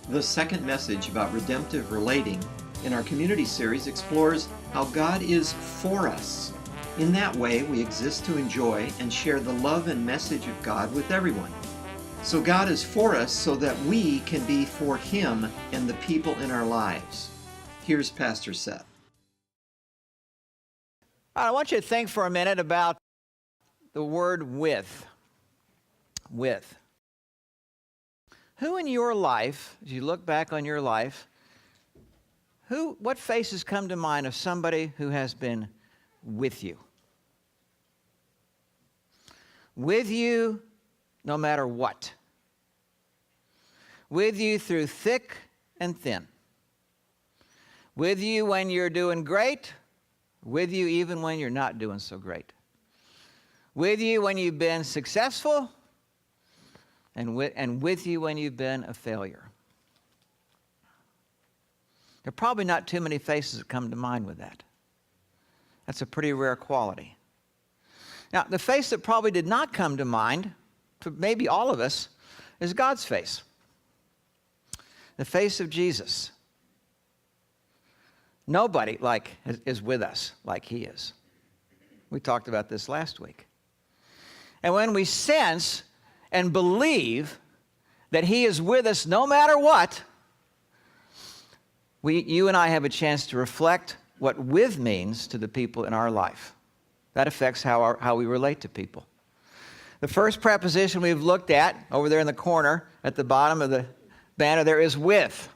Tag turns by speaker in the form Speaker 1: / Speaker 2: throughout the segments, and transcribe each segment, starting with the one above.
Speaker 1: The second message about redemptive relating in our community series explores how God is for us. In that way, we exist to enjoy and share the love and message of God with everyone. So God is for us so that we can be for Him and the people in our lives. Here's Pastor Seth.
Speaker 2: I want you to think for a minute about the word with. With. Who in your life, as you look back on your life, what faces come to mind of somebody who has been with you? With you no matter what. With you through thick and thin. With you when you're doing great. With you even when you're not doing so great. With you when you've been successful. And with you when you've been a failure. There are probably not too many faces that come to mind with that. That's a pretty rare quality. Now, the face that probably did not come to mind, for maybe all of us, is God's face. The face of Jesus. Nobody is with us like He is. We talked about this last week. And when we sense and believe that He is with us no matter what, you and I have a chance to reflect what with means to the people in our life. That affects how we relate to people. The first preposition we've looked at, over there in the corner at the bottom of the banner, there is with.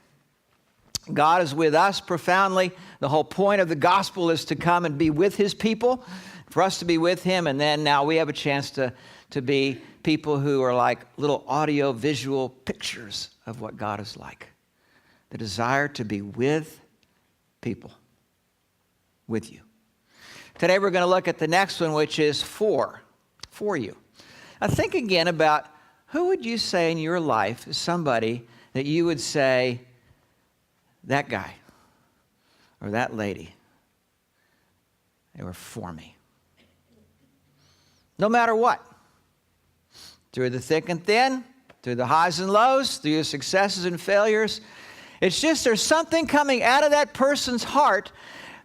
Speaker 2: God is with us profoundly. The whole point of the gospel is to come and be with His people, for us to be with Him, and then now we have a chance to be people who are like little audio-visual pictures of what God is like. The desire to be with people, with you. Today we're going to look at the next one, which is for you. Now think again about who would you say in your life is somebody that you would say, that guy or that lady, they were for me. No matter what. Through the thick and thin, through the highs and lows, through your successes and failures. It's just there's something coming out of that person's heart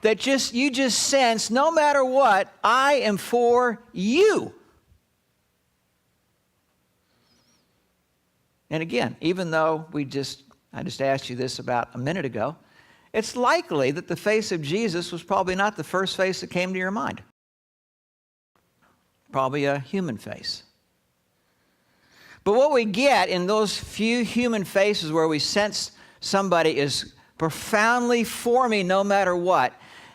Speaker 2: that you just sense, no matter what, I am for you. And again, even though I just asked you this about a minute ago, it's likely that the face of Jesus was probably not the first face that came to your mind. Probably a human face. But what we get in those few human faces where we sense somebody is profoundly for me no matter what,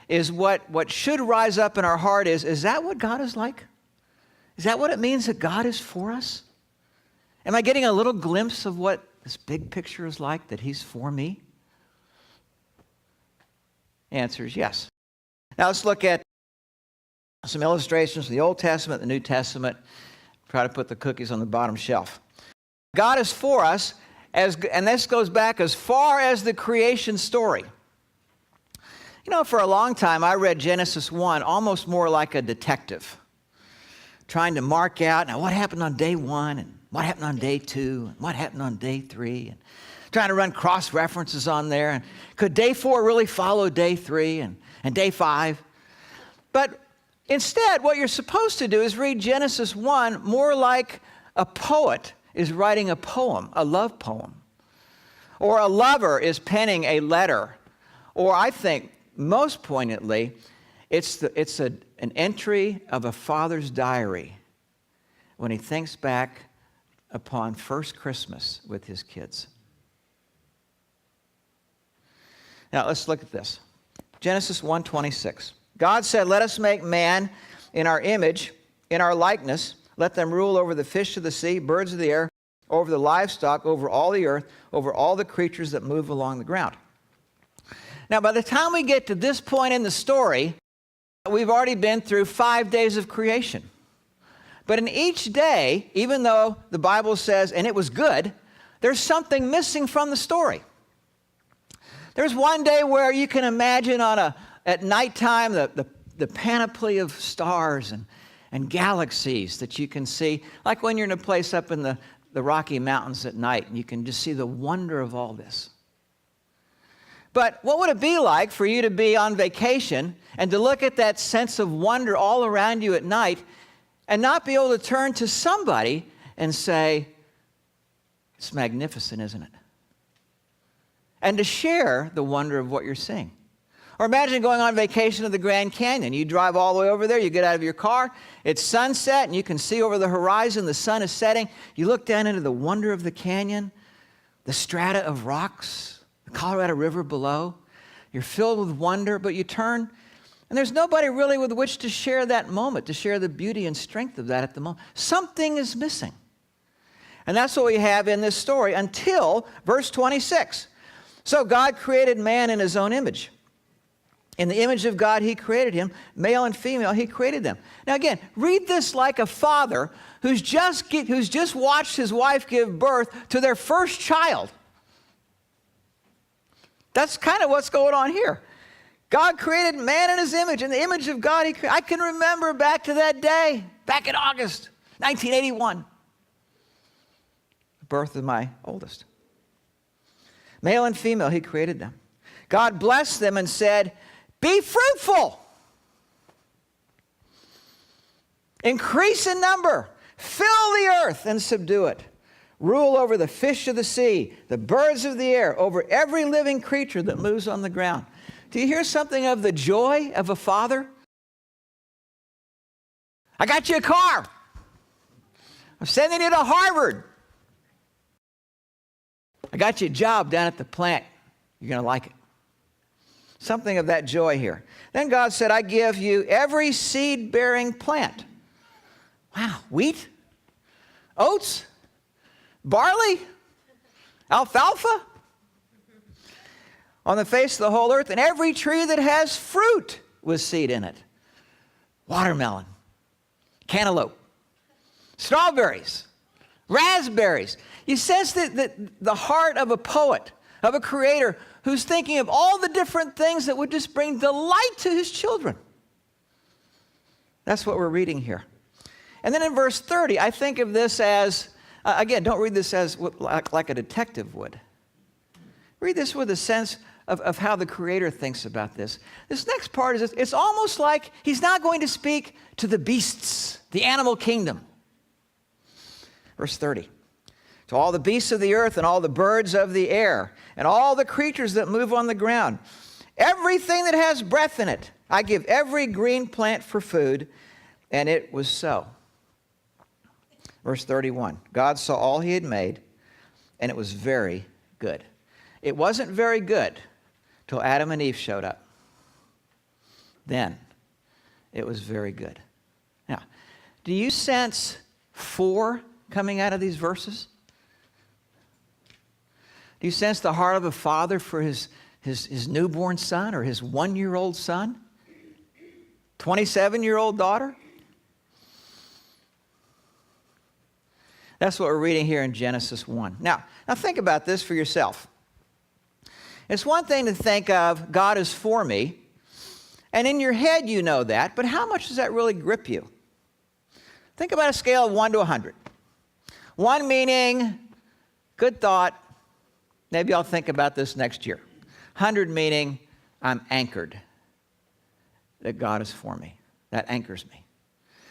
Speaker 2: is what should rise up in our heart is that what God is like? Is that what it means that God is for us? Am I getting a little glimpse of what this big picture is like, that He's for me? The answer is yes. Now let's look at some illustrations from the Old Testament, the New Testament. Try to put the cookies on the bottom shelf. God is for us, and this goes back as far as the creation story. You know, for a long time, I read Genesis 1 almost more like a detective, trying to mark out, now what happened on day 1, and what happened on day 2, and what happened on day 3, and trying to run cross-references on there. And could day 4 really follow day 3 and day 5? But instead, what you're supposed to do is read Genesis 1 more like a poet is writing a poem, a love poem. Or a lover is penning a letter. Or I think, most poignantly, it's an entry of a father's diary when he thinks back upon first Christmas with his kids. Now, let's look at this. Genesis 1:26. God said, let us make man in our image, in our likeness. Let them rule over the fish of the sea, birds of the air, over the livestock, over all the earth, over all the creatures that move along the ground. Now, by the time we get to this point in the story, we've already been through 5 days of creation. But in each day, even though the Bible says, and it was good, there's something missing from the story. There's one day where you can imagine at nighttime the panoply of stars and galaxies that you can see, like when you're in a place up in the the Rocky Mountains at night, and you can just see the wonder of all this. But what would it be like for you to be on vacation and to look at that sense of wonder all around you at night and not be able to turn to somebody and say, it's magnificent, isn't it? And to share the wonder of what you're seeing. Or imagine going on vacation to the Grand Canyon. You drive all the way over there, you get out of your car, it's sunset, and you can see over the horizon, the sun is setting. You look down into the wonder of the canyon, the strata of rocks, the Colorado River below. You're filled with wonder, but you turn, and there's nobody really with which to share that moment, to share the beauty and strength of that at the moment. Something is missing. And that's what we have in this story until verse 26. So God created man in his own image. In the image of God, he created him. Male and female, he created them. Now again, read this like a father who's just watched his wife give birth to their first child. That's kind of what's going on here. God created man in his image. In the image of God, I can remember back to that day, back in August 1981. The birth of my oldest. Male and female, he created them. God blessed them and said, be fruitful. Increase in number. Fill the earth and subdue it. Rule over the fish of the sea, the birds of the air, over every living creature that moves on the ground. Do you hear something of the joy of a father? I got you a car. I'm sending you to Harvard. I got you a job down at the plant. You're going to like it. Something of that joy here. Then God said, I give you every seed-bearing plant. Wow, wheat, oats, barley, alfalfa, on the face of the whole earth, and every tree that has fruit with seed in it. Watermelon, cantaloupe, strawberries, raspberries. You sense that the heart of a poet, of a creator, who's thinking of all the different things that would just bring delight to his children. That's what we're reading here. And then in verse 30, I think of this as, again, don't read this as like a detective would. Read this with a sense of how the Creator thinks about this. This next part is this. It's almost like he's not going to speak to the beasts, the animal kingdom. Verse 30. To all the beasts of the earth and all the birds of the air and all the creatures that move on the ground, everything that has breath in it, I give every green plant for food, and it was so. Verse 31, God saw all he had made, and it was very good. It wasn't very good till Adam and Eve showed up. Then it was very good. Now, do you sense 4 coming out of these verses? Do you sense the heart of a father for his newborn son or his 1-year-old son? 27-year-old daughter? That's what we're reading here in Genesis 1. Now think about this for yourself. It's one thing to think of God is for me, and in your head you know that, but how much does that really grip you? Think about a scale of 1 to 100. 1 meaning, good thought, maybe I'll think about this next year. 100 meaning, I'm anchored that God is for me. That anchors me.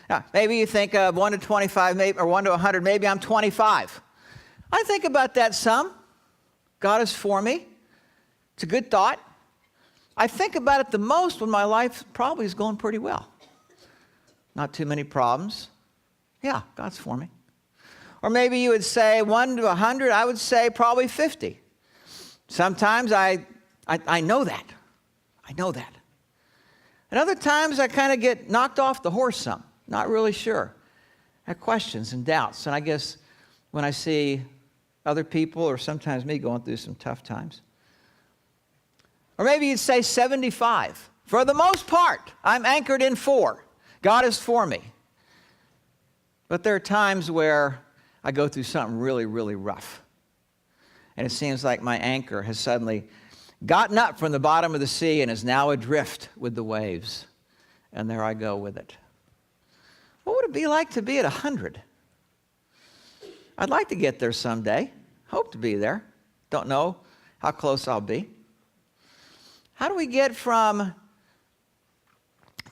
Speaker 2: Now, maybe you think of 1 to 25, maybe, or 1 to 100, maybe I'm 25. I think about that some. God is for me. It's a good thought. I think about it the most when my life probably is going pretty well. Not too many problems. Yeah, God's for me. Or maybe you would say 1 to 100, I would say probably 50. Sometimes I know that. I know that. And other times I kind of get knocked off the horse some. Not really sure. I have questions and doubts. And I guess when I see other people or sometimes me going through some tough times. Or maybe you'd say 75. For the most part, I'm anchored in 4. God is for me. But there are times where I go through something really, really rough. And it seems like my anchor has suddenly gotten up from the bottom of the sea and is now adrift with the waves. And there I go with it. What would it be like to be at 100? I'd like to get there someday. Hope to be there. Don't know how close I'll be. How do we get from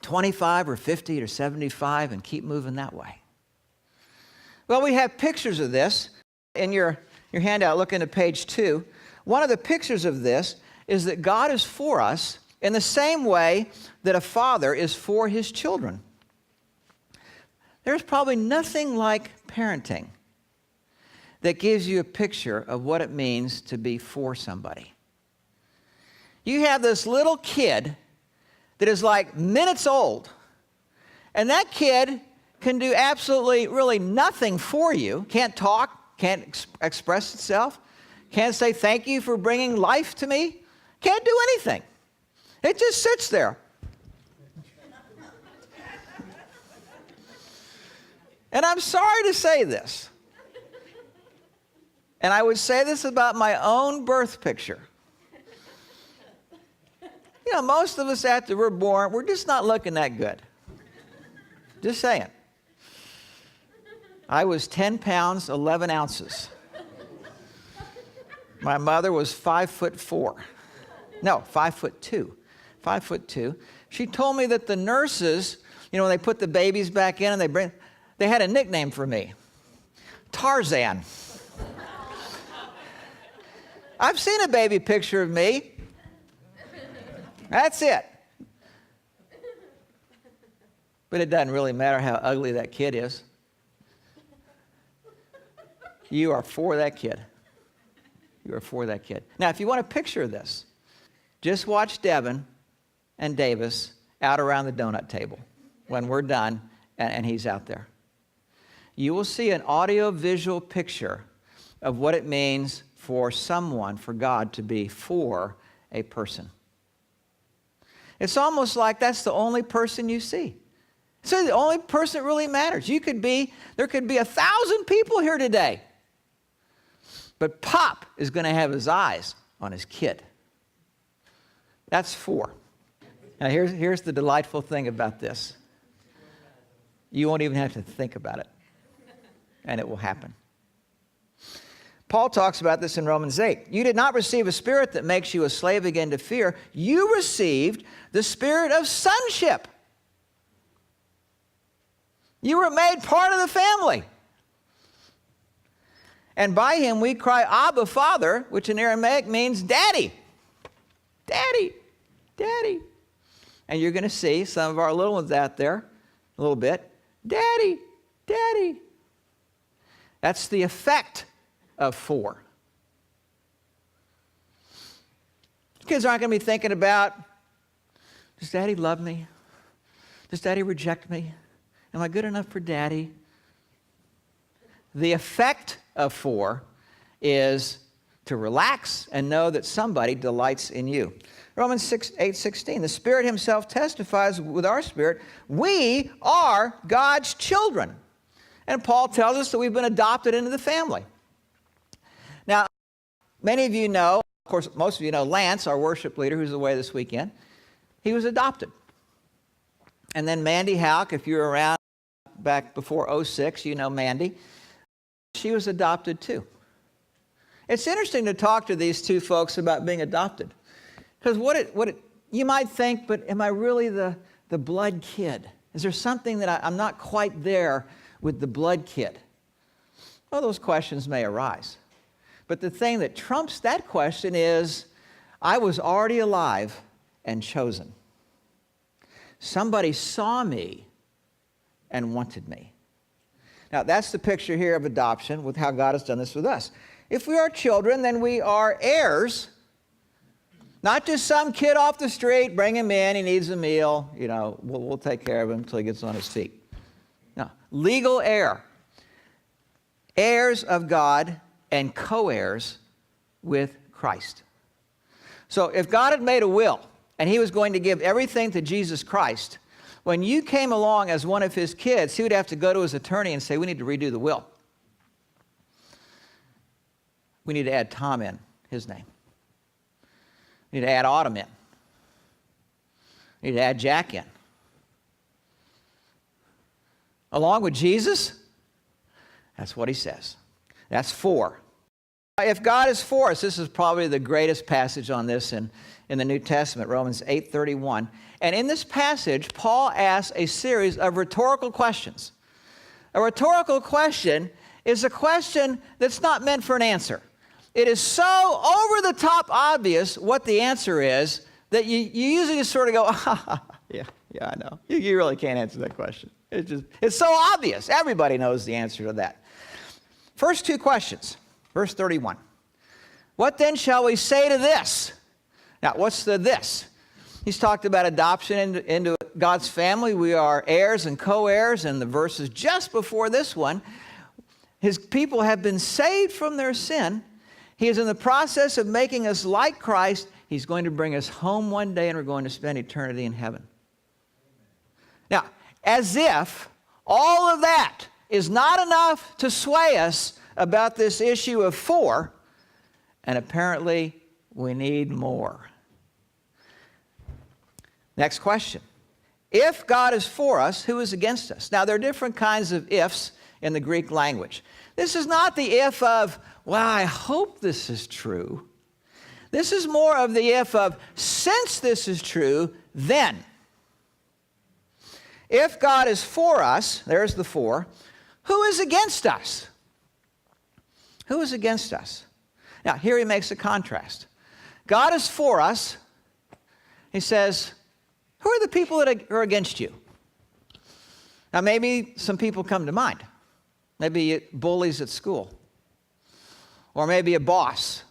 Speaker 2: 25 or 50 or 75 and keep moving that way? Well, we have pictures of this. In your handout, look into page 2. One of the pictures of this is that God is for us in the same way that a father is for his children. There's probably nothing like parenting that gives you a picture of what it means to be for somebody. You have this little kid that is like minutes old, and that kid can do absolutely really nothing for you. Can't talk, can't express itself, can't say thank you for bringing life to me, can't do anything. It just sits there. And I'm sorry to say this, and I would say this about my own birth picture. You know, most of us after we're born, we're just not looking that good. Just saying. I was 10 pounds, 11 ounces. My mother was 5'4". No, 5'2". 5'2". She told me that the nurses, you know, when they put the babies back in and they had a nickname for me. Tarzan. I've seen a baby picture of me. That's it. But it doesn't really matter how ugly that kid is. You are for that kid. You are for that kid. Now, if you want a picture of this, just watch Devin and Davis out around the donut table when we're done and he's out there. You will see an audio-visual picture of what it means for someone, for God to be for a person. It's almost like that's the only person you see. So the only person that really matters. There could be 1,000 people here today. But Pop is going to have his eyes on his kid. That's 4. Now here's the delightful thing about this. You won't even have to think about it. And it will happen. Paul talks about this in Romans 8. You did not receive a spirit that makes you a slave again to fear. You received the spirit of sonship. You were made part of the family. And by him we cry, Abba, Father, which in Aramaic means daddy. Daddy. Daddy. And you're going to see some of our little ones out there a little bit. Daddy. Daddy. That's the effect of 4. Kids aren't going to be thinking about, does Daddy love me? Does Daddy reject me? Am I good enough for Daddy? The effect of 4 is to relax and know that somebody delights in you. Romans 8:16, the Spirit himself testifies with our spirit, we are God's children. And Paul tells us that we've been adopted into the family. Now, many of you know, of course, most of you know Lance, our worship leader, who's away this weekend. He was adopted. And then Mandy Houck, if you're around back before 06, you know Mandy. She was adopted too. It's interesting to talk to these two folks about being adopted. Because you might think, but am I really the blood kid? Is there something that I'm not quite there with the blood kid? Well, those questions may arise. But the thing that trumps that question is, I was already alive and chosen. Somebody saw me and wanted me. Now, that's the picture here of adoption with how God has done this with us. If we are children, then we are heirs. Not just some kid off the street, bring him in, he needs a meal, we'll take care of him until he gets on his feet. No, legal heir. Heirs of God and co-heirs with Christ. So if God had made a will and he was going to give everything to Jesus Christ, when you came along as one of his kids, he would have to go to his attorney and say, we need to redo the will. We need to add Tom in, his name. We need to add Autumn in. We need to add Jack in. Along with Jesus, that's what he says. That's for. If God is for us, this is probably the greatest passage on this in the New Testament, Romans 8:31. And in this passage, Paul asks a series of rhetorical questions. A rhetorical question is a question that's not meant for an answer. It is so over-the-top obvious what the answer is that you usually just sort of go, yeah, I know. You really can't answer that question. It's so obvious. Everybody knows the answer to that. First two questions, verse 31. What then shall we say to this? Now, what's the this? He's talked about adoption into God's family. We are heirs and co-heirs, and the verses just before this one, his people have been saved from their sin. He is in the process of making us like Christ. He's going to bring us home one day, and we're going to spend eternity in heaven. Now, as if all of that is not enough to sway us about this issue of for, and apparently we need more. Next question. If God is for us, who is against us? Now, there are different kinds of ifs in the Greek language. This is not the if of, well, I hope this is true. This is more of the if of, since this is true, then. If God is for us, there's the for, who is against us? Who is against us? Now, here he makes a contrast. God is for us. He says, who are the people that are against you? Now, maybe some people come to mind. Maybe bullies at school. Or maybe a boss.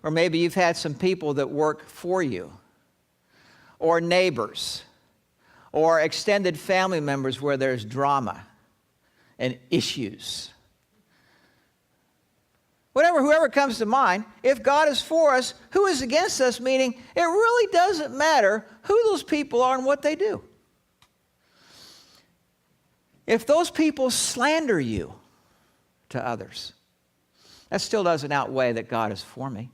Speaker 2: Or maybe you've had some people that work for you. Or neighbors. Or extended family members where there's drama and issues. Whoever comes to mind, if God is for us, who is against us? Meaning, it really doesn't matter who those people are and what they do. If those people slander you to others, that still doesn't outweigh that God is for me.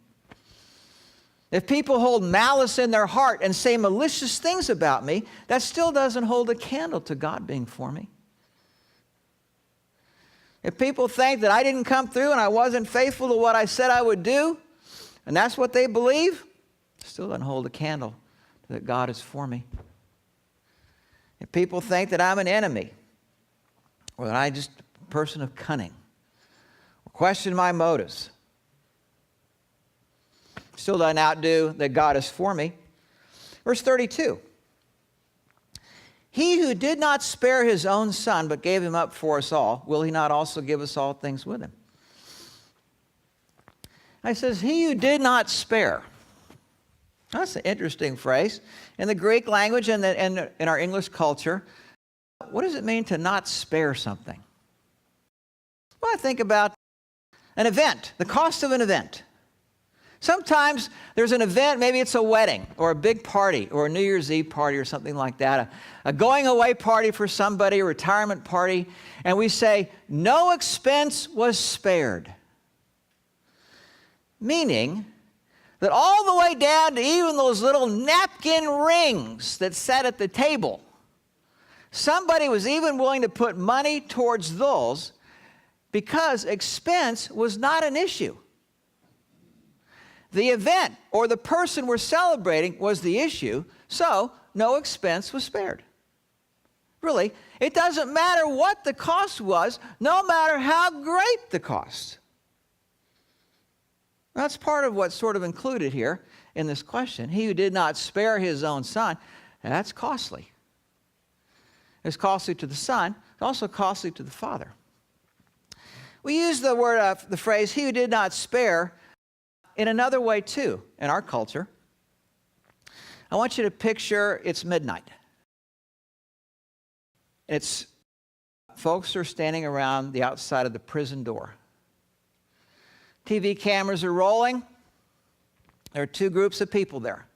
Speaker 2: If people hold malice in their heart and say malicious things about me, that still doesn't hold a candle to God being for me. If people think that I didn't come through and I wasn't faithful to what I said I would do, and that's what they believe, it still doesn't hold a candle that God is for me. If people think that I'm an enemy, or that I'm just a person of cunning, or question my motives, still doesn't outdo that God is for me. Verse 32. He who did not spare his own son, but gave him up for us all, will he not also give us all things with him? It says, he who did not spare. That's an interesting phrase. In the Greek language and in our English culture, what does it mean to not spare something? Well, I think about an event, the cost of an event. Sometimes there's an event, maybe it's a wedding or a big party or a New Year's Eve party or something like that, a going away party for somebody, a retirement party, and we say, no expense was spared. Meaning that all the way down to even those little napkin rings that sat at the table, somebody was even willing to put money towards those because expense was not an issue. The event or the person we're celebrating was the issue, so no expense was spared. Really, it doesn't matter what the cost was, no matter how great the cost. That's part of what's sort of included here in this question. He who did not spare his own son, that's costly. It's costly to the son, it's also costly to the father. We use the phrase, he who did not spare, in another way too, in our culture. I want you to picture it's midnight. It's folks are standing around the outside of the prison door. TV cameras are rolling. There are two groups of people there.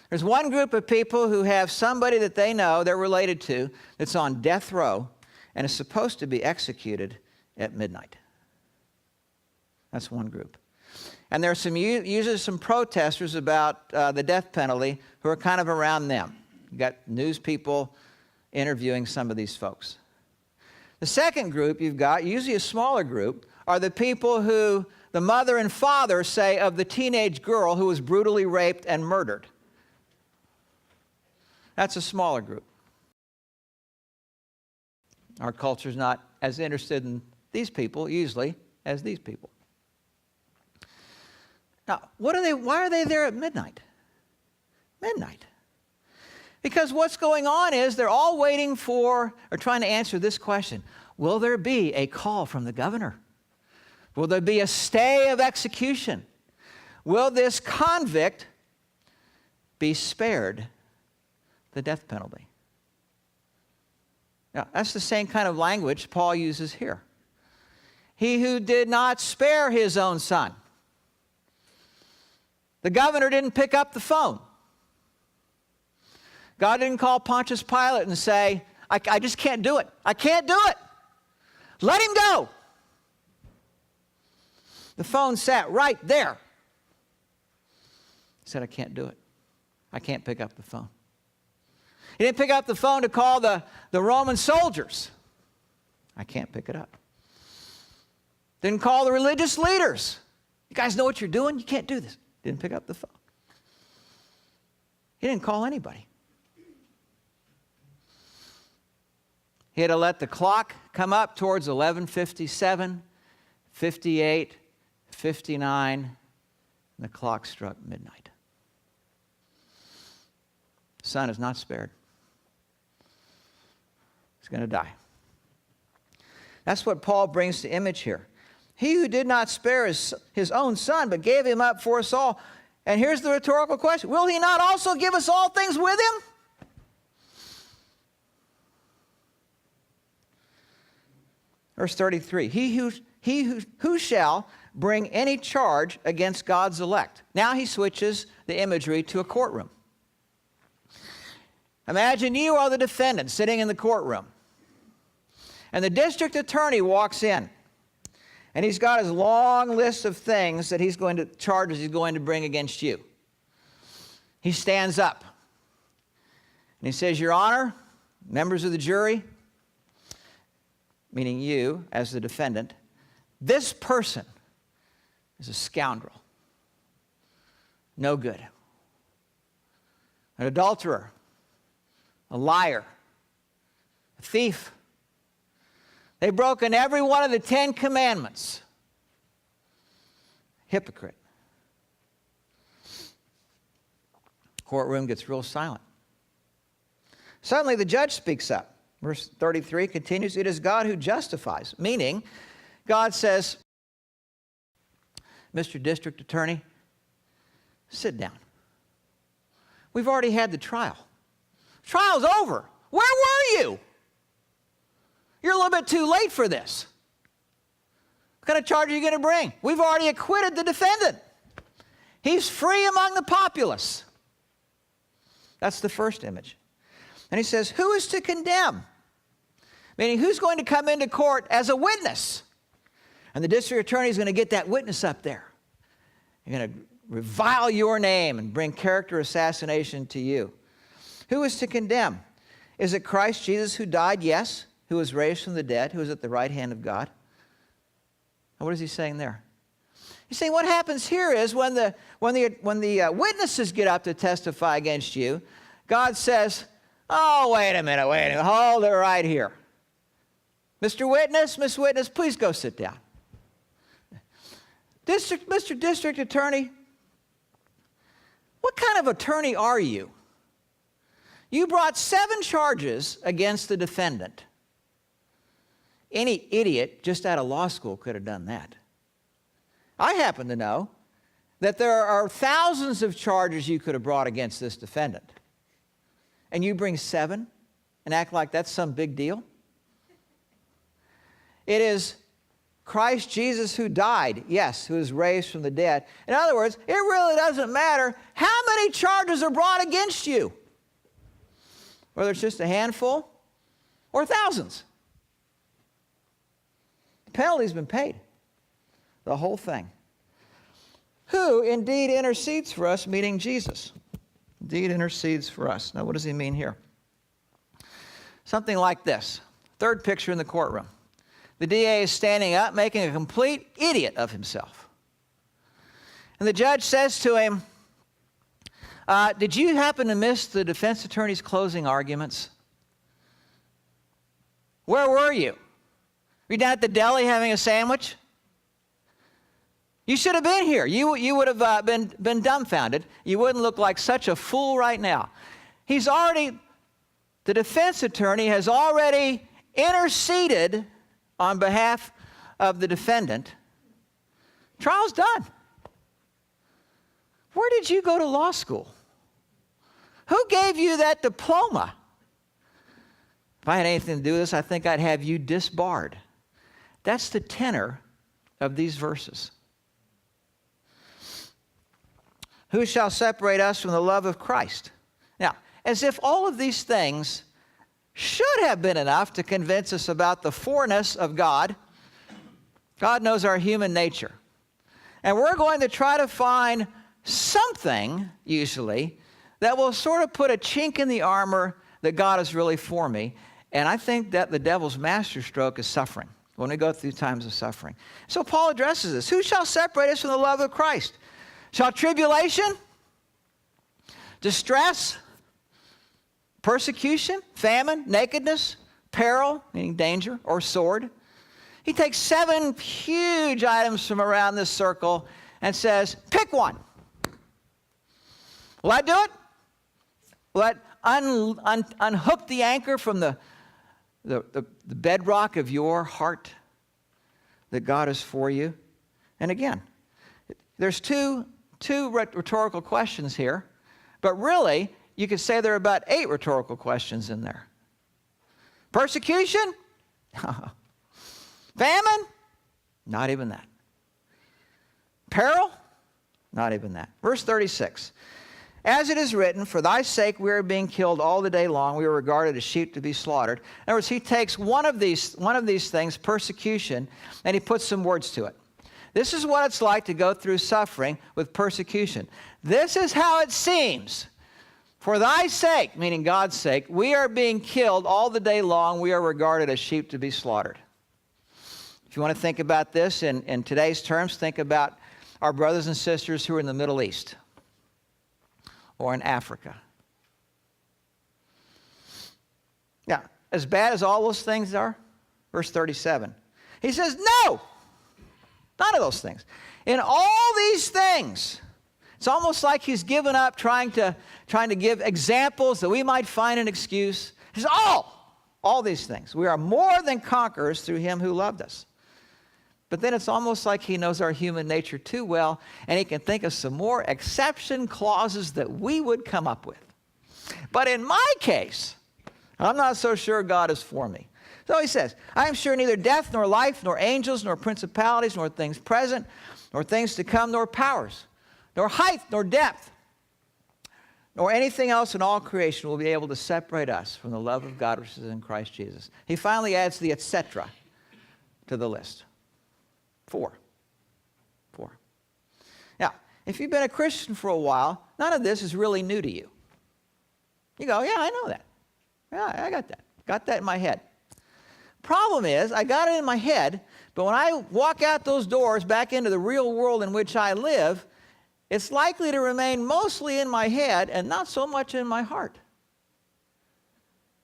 Speaker 2: There's one group of people who have somebody that they know they're related to that's on death row and is supposed to be executed at midnight. That's one group. And there are usually some protesters about the death penalty who are kind of around them. You've got news people interviewing some of these folks. The second group you've got, usually a smaller group, are the people who the mother and father say of the teenage girl who was brutally raped and murdered. That's a smaller group. Our culture's not as interested in these people, usually, as these people. Now, why are they there at midnight? Midnight. Because what's going on is they're all waiting for, or trying to answer this question: will there be a call from the governor? Will there be a stay of execution? Will this convict be spared the death penalty? Now, that's the same kind of language Paul uses here. He who did not spare his own son. The governor didn't pick up the phone. God didn't call Pontius Pilate and say, I just can't do it. I can't do it. Let him go. The phone sat right there. He said, I can't do it. I can't pick up the phone. He didn't pick up the phone to call the Roman soldiers. I can't pick it up. Didn't call the religious leaders. You guys know what you're doing? You can't do this. Didn't pick up the phone. He didn't call anybody. He had to let the clock come up towards 11:57, 58, 59, and the clock struck midnight. The son is not spared. He's going to die. That's what Paul brings to image here. He who did not spare his own son, but gave him up for us all. And here's the rhetorical question: will he not also give us all things with him? Verse 33, who shall bring any charge against God's elect? Now he switches the imagery to a courtroom. Imagine you are the defendant sitting in the courtroom, and the district attorney walks in, and he's got his long list of things that charges he's going to bring against you. He stands up, and he says, Your Honor, members of the jury, meaning you as the defendant, this person is a scoundrel, no good, an adulterer, a liar, a thief. They've broken every one of the 10 commandments. Hypocrite. Courtroom gets real silent. Suddenly the judge speaks up. Verse 33 continues, it is God who justifies, meaning God says, Mr. District Attorney, sit down. We've already had the trial. Trial's over. Where were you? You're a little bit too late for this. What kind of charge are you going to bring? We've already acquitted the defendant. He's free among the populace. That's the first image. And he says, who is to condemn? Meaning, who's going to come into court as a witness? And the district attorney is going to get that witness up there. You're going to revile your name and bring character assassination to you. Who is to condemn? Is it Christ Jesus who died? Yes. Who was raised from the dead? Who is at the right hand of God? And what is he saying there? He's saying what happens here is when the witnesses get up to testify against you, God says, oh, wait a minute, hold it right here. Mr. Witness, Miss Witness, please go sit down. Mr. District Attorney, what kind of attorney are you? You brought 7 charges against the defendant. Any idiot just out of law school could have done that. I happen to know that there are thousands of charges you could have brought against this defendant. And you bring 7 and act like that's some big deal? It is Christ Jesus who died, yes, who is raised from the dead. In other words, it really doesn't matter how many charges are brought against you, whether it's just a handful or thousands. The penalty's been paid, the whole thing. Who indeed intercedes for us, meaning Jesus. Indeed intercedes for us. Now, what does he mean here? Something like this. Third picture in the courtroom. The DA is standing up, making a complete idiot of himself. And the judge says to him, did you happen to miss the defense attorney's closing arguments? Where were you? Were you down at the deli having a sandwich? You should have been here. You would have been dumbfounded. You wouldn't look like such a fool right now. The defense attorney has already interceded on behalf of the defendant. Trial's done. Where did you go to law school? Who gave you that diploma? If I had anything to do with this, I think I'd have you disbarred. That's the tenor of these verses. Who shall separate us from the love of Christ? Now, as if all of these things should have been enough to convince us about the forness of God. God knows our human nature. And we're going to try to find something, usually, that will sort of put a chink in the armor that God is really for me. And I think that the devil's masterstroke is suffering, when we go through times of suffering. So Paul addresses this. Who shall separate us from the love of Christ? Shall tribulation, distress, persecution, famine, nakedness, peril, meaning danger, or sword? He takes 7 huge items from around this circle and says, pick one. Will that do it? Will that unhook the anchor from the bedrock of your heart that God is for you? And again, there's two rhetorical questions here, but really, you could say there are about 8 rhetorical questions in there. Persecution? Famine? Not even that. Peril? Not even that. Verse 36. As it is written, for thy sake we are being killed all the day long. We are regarded as sheep to be slaughtered. In other words, he takes one of these things, persecution, and he puts some words to it. This is what it's like to go through suffering with persecution. This is how it seems. For thy sake, meaning God's sake, we are being killed all the day long. We are regarded as sheep to be slaughtered. If you want to think about this in today's terms, think about our brothers and sisters who are in the Middle East or in Africa. Now, as bad as all those things are, verse 37, he says, no, none of those things. In all these things, it's almost like he's given up trying to give examples that we might find an excuse. He says, all these things. We are more than conquerors through him who loved us. But then it's almost like he knows our human nature too well, and he can think of some more exception clauses that we would come up with. But in my case, I'm not so sure God is for me. So he says, I am sure neither death, nor life, nor angels, nor principalities, nor things present, nor things to come, nor powers, nor height, nor depth, nor anything else in all creation will be able to separate us from the love of God which is in Christ Jesus. He finally adds the etc. to the list. 4. Now, if you've been a Christian for a while, none of this is really new to you. You go, yeah, I know that. Yeah, I got that. Got that in my head. Problem is, I got it in my head, but when I walk out those doors back into the real world in which I live, it's likely to remain mostly in my head and not so much in my heart.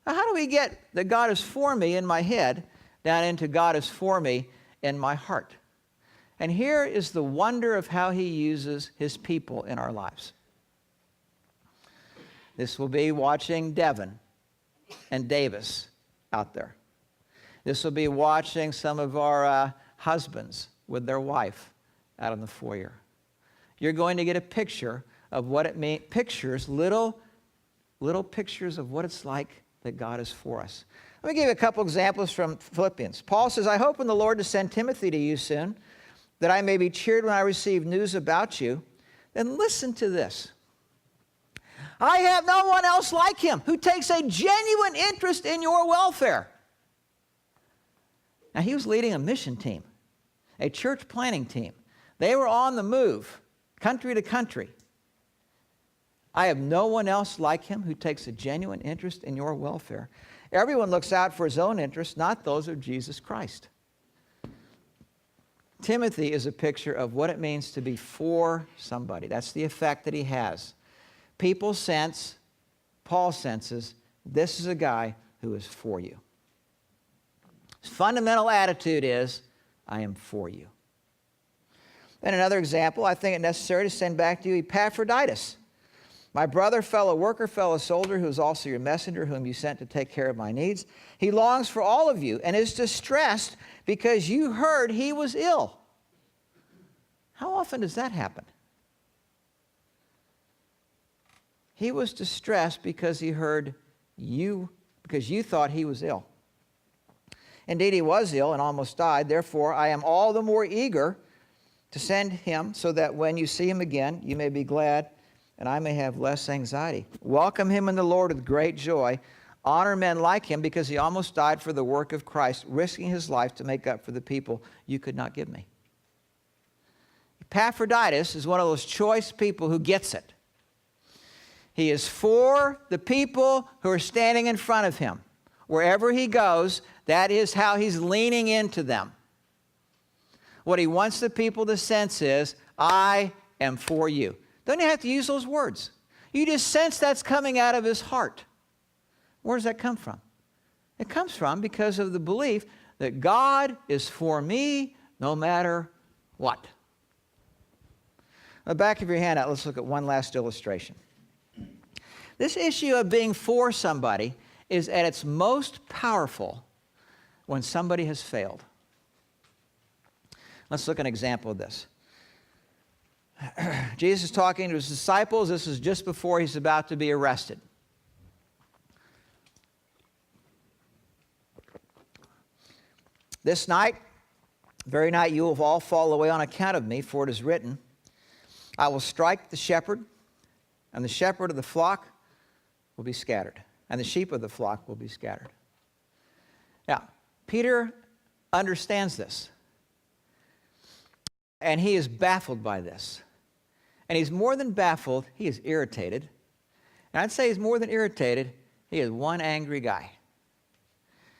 Speaker 2: Now, how do we get that God is for me in my head down into God is for me in my heart? And here is the wonder of how he uses his people in our lives. This will be watching Devin and Davis out there. This will be watching some of our husbands with their wife out in the foyer. You're going to get a picture of what it means, little pictures of what it's like that God is for us. Let me give you a couple examples from Philippians. Paul says, I hope in the Lord to send Timothy to you soon, that I may be cheered when I receive news about you. Then listen to this. I have no one else like him who takes a genuine interest in your welfare. Now, he was leading a mission team, a church planting team. They were on the move, country to country. I have no one else like him who takes a genuine interest in your welfare. Everyone looks out for his own interests, not those of Jesus Christ. Timothy is a picture of what it means to be for somebody. That's the effect that he has. People sense, Paul senses, this is a guy who is for you. His fundamental attitude is, I am for you. And another example, I think it necessary to send back to you Epaphroditus, my brother, fellow worker, fellow soldier, who is also your messenger, whom you sent to take care of my needs. He longs for all of you and is distressed because you heard he was ill. How often does that happen? He was distressed because he heard you, because you thought he was ill. Indeed, he was ill and almost died. Therefore, I am all the more eager to send him so that when you see him again, you may be glad and I may have less anxiety. Welcome him in the Lord with great joy. Honor men like him because he almost died for the work of Christ, risking his life to make up for the people you could not give me. Epaphroditus is one of those choice people who gets it. He is for the people who are standing in front of him. Wherever he goes, that is how he's leaning into them. What he wants the people to sense is, I am for you. Don't you have to use those words? You just sense that's coming out of his heart. Where does that come from? It comes from because of the belief that God is for me no matter what. On the back of your handout, let's look at one last illustration. This issue of being for somebody is at its most powerful when somebody has failed. Let's look at an example of this. Jesus is talking to his disciples. This is just before he's about to be arrested. This night, very night, you will all fall away on account of me, for it is written, I will strike the shepherd, and the shepherd of the flock will be scattered, and the sheep of the flock will be scattered. Now, Peter understands this, and he is baffled by this. And he's more than baffled, he is irritated. And I'd say he's more than irritated, he is one angry guy.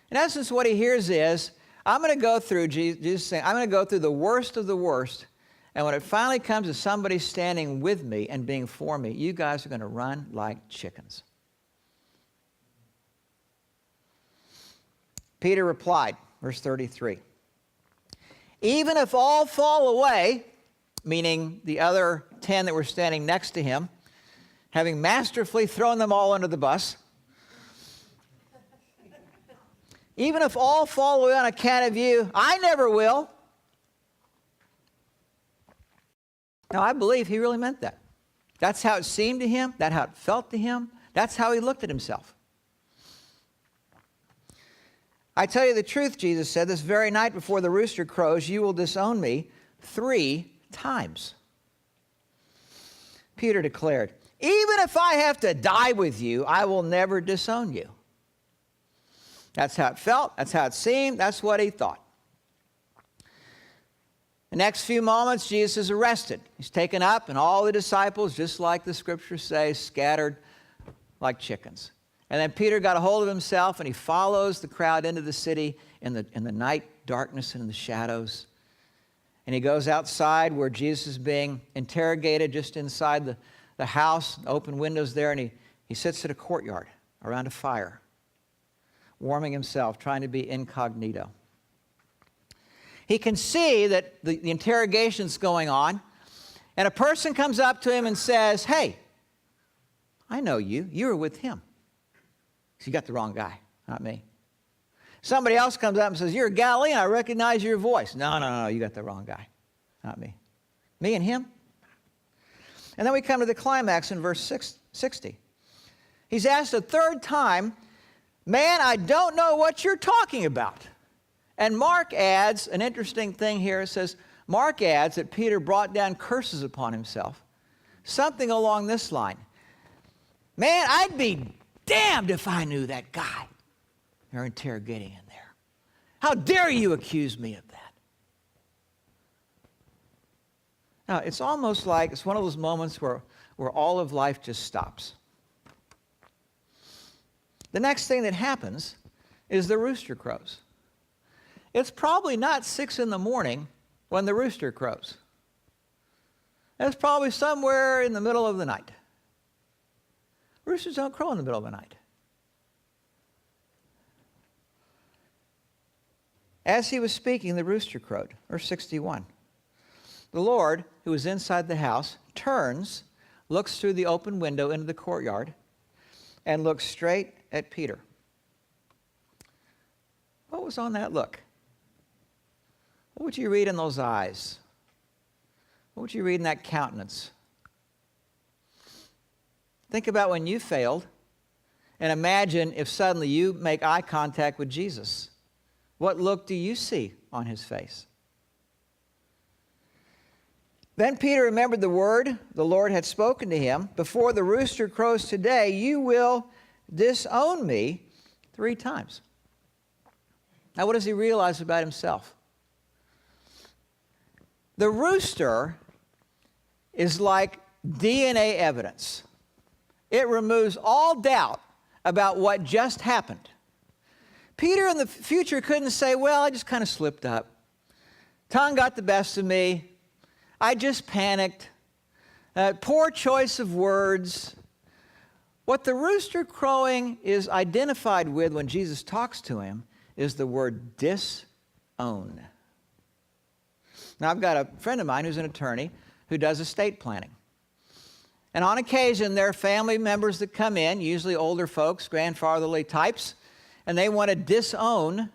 Speaker 2: In essence, what he hears is, I'm going to go through, Jesus saying, I'm going to go through the worst of the worst, and when it finally comes to somebody standing with me and being for me, you guys are going to run like chickens. Peter replied, verse 33, even if all fall away, meaning the other 10 that were standing next to him, having masterfully thrown them all under the bus, even if all fall away on account of you, I never will. Now, I believe he really meant that. That's how it seemed to him. That's how it felt to him. That's how he looked at himself. I tell you the truth, Jesus said, this very night before the rooster crows, you will disown me 3 times. Peter declared, even if I have to die with you, I will never disown you. That's how it felt. That's how it seemed. That's what he thought. The next few moments, Jesus is arrested. He's taken up, and all the disciples, just like the scriptures say, scattered like chickens. And then Peter got a hold of himself, and he follows the crowd into the city in the night darkness and in the shadows. And he goes outside where Jesus is being interrogated, just inside the house, open windows there, and he sits at a courtyard around a fire, warming himself, trying to be incognito. He can see that the interrogation's going on, and a person comes up to him and says, hey, I know you. You were with him. So you got the wrong guy, not me. Somebody else comes up and says, you're a Galilean. I recognize your voice. No, you got the wrong guy, not me. Me and him. And then we come to the climax in verse 60. He's asked a third time, man, I don't know what you're talking about. And Mark adds an interesting thing here. It says, Mark adds that Peter brought down curses upon himself. Something along this line. Man, I'd be damned if I knew that guy. They're interrogating him there. How dare you accuse me of that? Now, it's almost like it's one of those moments where all of life just stops. The next thing that happens is the rooster crows. It's probably not 6 in the morning when the rooster crows. That's probably somewhere in the middle of the night. Roosters don't crow in the middle of the night. As he was speaking, the rooster crowed. Verse 61. The Lord, who was inside the house, turns, looks through the open window into the courtyard, and looks straight at Peter. What was on that look? What would you read in those eyes? What would you read in that countenance? Think about when you failed, and imagine if suddenly you make eye contact with Jesus. What look do you see on his face? Then Peter remembered the word the Lord had spoken to him. Before the rooster crows today, you will disown me 3 times. Now, what does he realize about himself? The rooster is like DNA evidence. It removes all doubt about what just happened. Peter in the future couldn't say, well, I just kind of slipped up. Tongue got the best of me. I just panicked. Poor choice of words. What the rooster crowing is identified with when Jesus talks to him is the word disown. Now, I've got a friend of mine who's an attorney who does estate planning. And on occasion, there are family members that come in, usually older folks, grandfatherly types, and they want to disown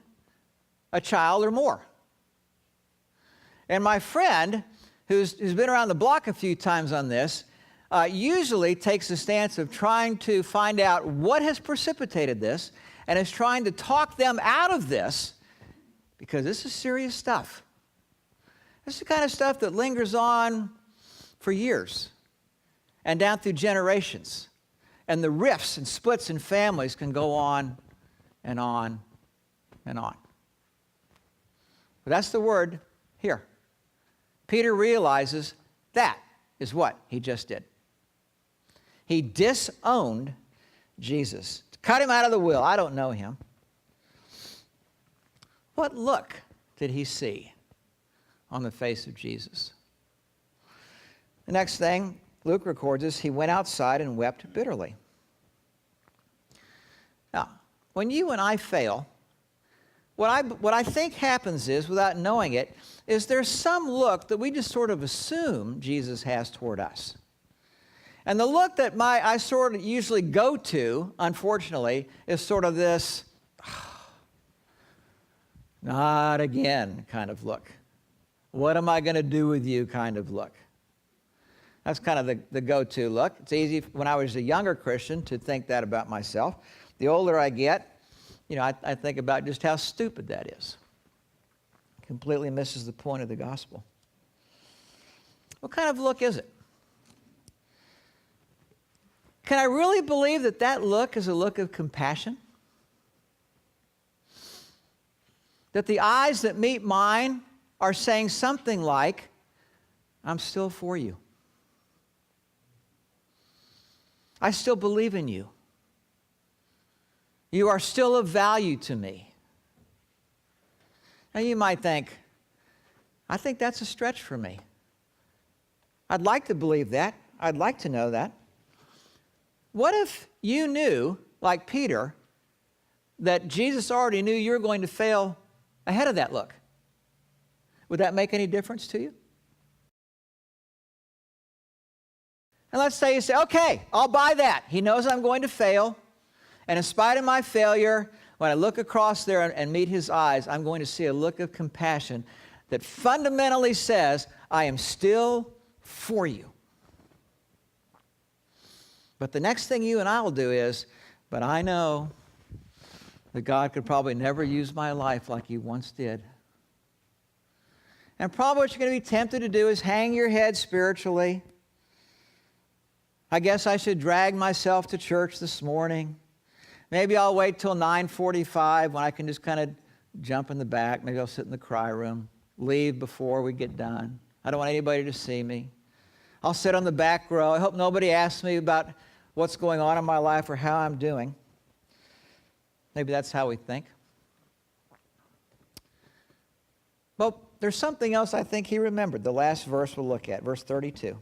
Speaker 2: a child or more. And my friend, who's been around the block a few times on this, usually takes the stance of trying to find out what has precipitated this and is trying to talk them out of this, because this is serious stuff. This is the kind of stuff that lingers on for years and down through generations. And the rifts and splits in families can go on and on and on. But that's the word here. Peter realizes that is what he just did. He disowned Jesus. Cut him out of the will. I don't know him. What look did he see on the face of Jesus? The next thing Luke records is he went outside and wept bitterly. Now, when you and I fail, what I think happens is, without knowing it, is there's some look that we just sort of assume Jesus has toward us. And the look that I sort of usually go to, unfortunately, is sort of this, not again kind of look. What am I going to do with you kind of look. That's kind of the go-to look. It's easy when I was a younger Christian to think that about myself. The older I get, I think about just how stupid that is. Completely misses the point of the gospel. What kind of look is it? Can I really believe that that look is a look of compassion? That the eyes that meet mine are saying something like, I'm still for you. I still believe in you. You are still of value to me. Now you might think, I think that's a stretch for me. I'd like to believe that. I'd like to know that. What if you knew, like Peter, that Jesus already knew you were going to fail ahead of that look? Would that make any difference to you? And let's say you say, okay, I'll buy that. He knows I'm going to fail. And in spite of my failure, when I look across there and meet his eyes, I'm going to see a look of compassion that fundamentally says, I am still for you. But the next thing you and I will do is, but I know that God could probably never use my life like he once did. And probably what you're going to be tempted to do is hang your head spiritually. I guess I should drag myself to church this morning. Maybe I'll wait till 9:45 when I can just kind of jump in the back. Maybe I'll sit in the cry room, leave before we get done. I don't want anybody to see me. I'll sit on the back row. I hope nobody asks me about what's going on in my life or how I'm doing. Maybe that's how we think. Well, there's something else I think he remembered. The last verse we'll look at, verse 32.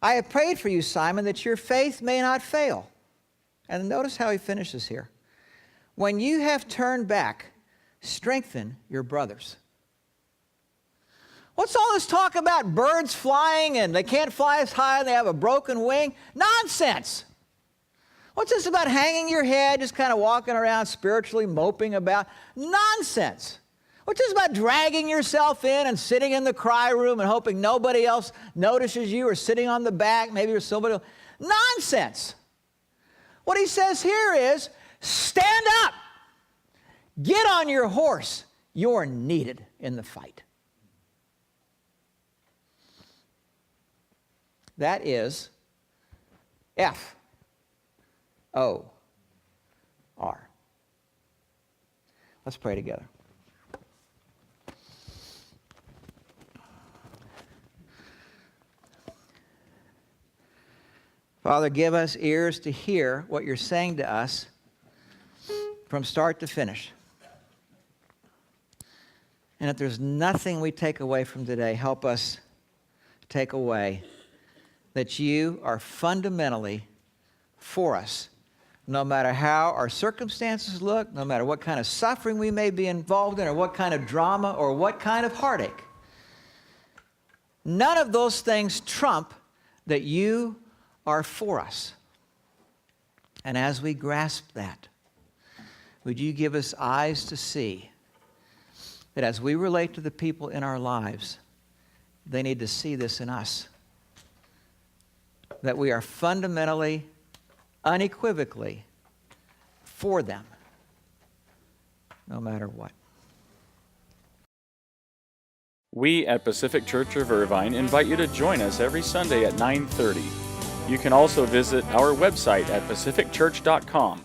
Speaker 2: I have prayed for you, Simon, that your faith may not fail. And notice how he finishes here. When you have turned back, strengthen your brothers. What's all this talk about birds flying and they can't fly as high and they have a broken wing? Nonsense. What's this about hanging your head, just kind of walking around spiritually moping about? Nonsense. What's this about dragging yourself in and sitting in the cry room and hoping nobody else notices you, or sitting on the back, maybe there's somebody else? Nonsense. What he says here is, stand up. Get on your horse. You're needed in the fight. That is F-O-R. Let's pray together. Father, give us ears to hear what you're saying to us from start to finish. And if there's nothing we take away from today, help us take away that you are fundamentally for us, no matter how our circumstances look, no matter what kind of suffering we may be involved in, or what kind of drama, or what kind of heartache. None of those things trump that you are for us. And as we grasp that, would you give us eyes to see that as we relate to the people in our lives, they need to see this in us. That we are fundamentally, unequivocally for them, no matter what.
Speaker 3: We at Pacific Church of Irvine invite you to join us every Sunday at 9:30. You can also visit our website at pacificchurch.com